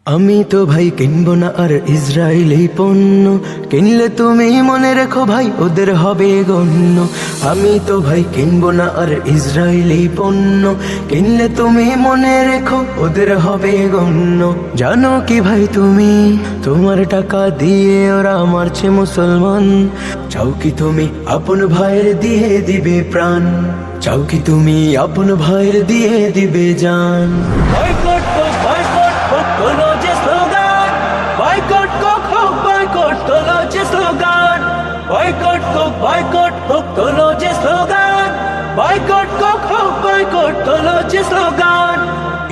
আমি তো ভাই কিনবো না আর ইসরায়েলি পণ্য, কিনলে তুমি মনে রেখো ভাই ওদের হবে গণ্য। আমি তো ভাই কিনবো না আর ইসরায়েলি পণ্য, কিনলে তুমি মনে রেখো ওদের হবে গণ্য। জানো কি ভাই তুমি, তোমার টাকা দিয়ে ওরা মারছে মুসলমান। চাও কি তুমি আপন ভাইয়ের দিয়ে দিবে প্রাণ, চাও কি তুমি আপন ভাইয়ের দিয়ে দিবে জান। বয়কট হোক, বয়কট হোক তোলো যে স্লোগান, বয়কট হোক, বয়কট তোলো যে স্লোগান, বয়কট হোক, বয়কট হোক তোলো যে স্লোগান, বয়কট হোক, বয়কট তোলো যে স্লোগান।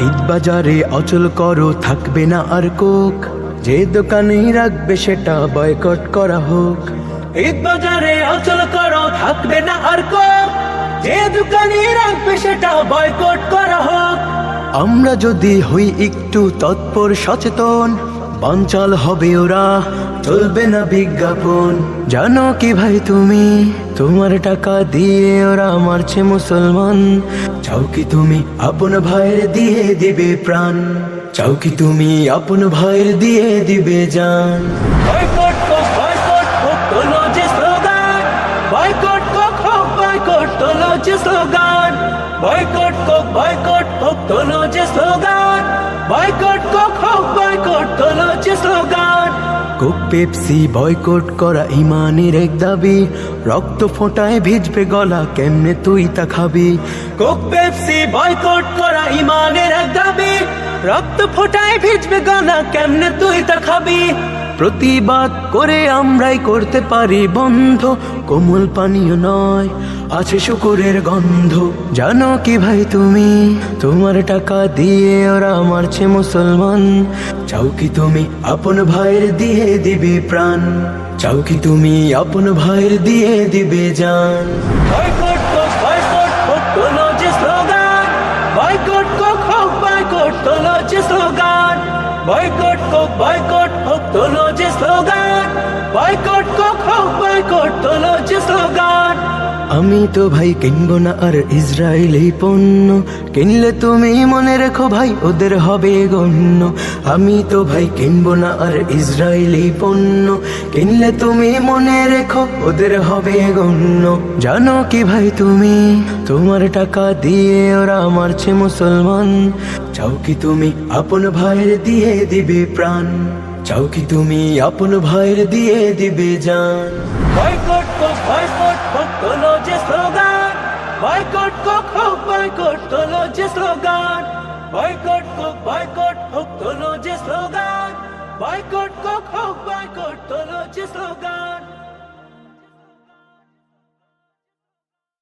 ঈদ বাজারে অচল করো, থাকবে না আর কোক, যে দোকানেই রাখবে সেটা বয়কট করা হোক। ঈদ বাজারে অচল করো, থাকবে না আর কোক, যে দোকানে রাখবে সেটা বয়কট করা হোক। আমরা যদি হই একটু তৎপর সচেতন, বানচাল হবে ওরা, চলবে না বিজ্ঞাপন। জানো কি ভাই তুমি, তোমার টাকা দিয়ে ওরা মারছে মুসলমান। চাও কি তুমি আপন ভাইয়ের দিয়ে দিবে প্রাণ, চাও কি তুমি আপন ভাইয়ের দিয়ে দিবে জান। বয়কট হোক, বয়কট হোক তোলো যে স্লোগান, বয়কট হোক, বয়কট তোলো যে স্লোগান, বয়কট হোক, বয়কট হোক তোলো যে স্লোগান, বয়কট হোক, বয়কট তোলো যে স্লোগান। কোক পেপসি বয়কট করা ইমানের এক দাবি, রক্ত ফোঁটায় ভিজবে গলা, কেমনে তুই তা খাবি। কোক পেপসি বয়কট করা ইমানের এক দাবি, রক্ত ফোঁটায় ভিজবে গলা, কেমনে তুই তা খাবি। প্রতিবাদ করে আমরাই করতে পারি বন্ধ, কোমল পানীয় নয়, আছে শুকরের গন্ধ। জানো কি ভাই তুমি, তোমার টাকা দিয়ে ওরা মারছে মুসলমান। চাও কি তুমি আপন ভাইয়ের দিয়ে দিবে প্রাণ, চাও কি তুমি আপন ভাইয়ের দিয়ে দিবে জান। বয়কট হোক, বয়কট হোক তোলো যে স্লোগান, বয়কট হোক, বয়কট তোলো যে স্লোগান, বয়কট হোক, বয়কট হোক তোলো যে স্লোগান, বয়কট হোক, বয়কট তোলো যে স্লোগান। আমি তো ভাই কিনবো না আর ইসরায়েলি পণ্য, কিনলে তুমি মনে রেখো ভাই ওদের হবে গণ্য। আমি তো ভাই কিনবো না আর ইসরায়েলি পণ্য, কিনলে তুমি মনে রেখো ওদের হবে গণ্য। জানো কি ভাই তুমি, তোমার টাকা দিয়ে ওরা মারছে মুসলমান। চাও কি তুমি আপন ভাইয়ের দিয়ে দিবে প্রাণ, চাও কি তুমি আপন ভাইয়ের দিয়ে দিবে জান। বয়কট হোক, বয়কট হোক তোলো যে স্লোগান, বয়কট হোক, বয়কট তোলো যে স্লোগান, বয়কট হোক, বয়কট হোক তোলো যে স্লোগান, বয়কট হোক, বয়কট তোলো যে স্লোগান।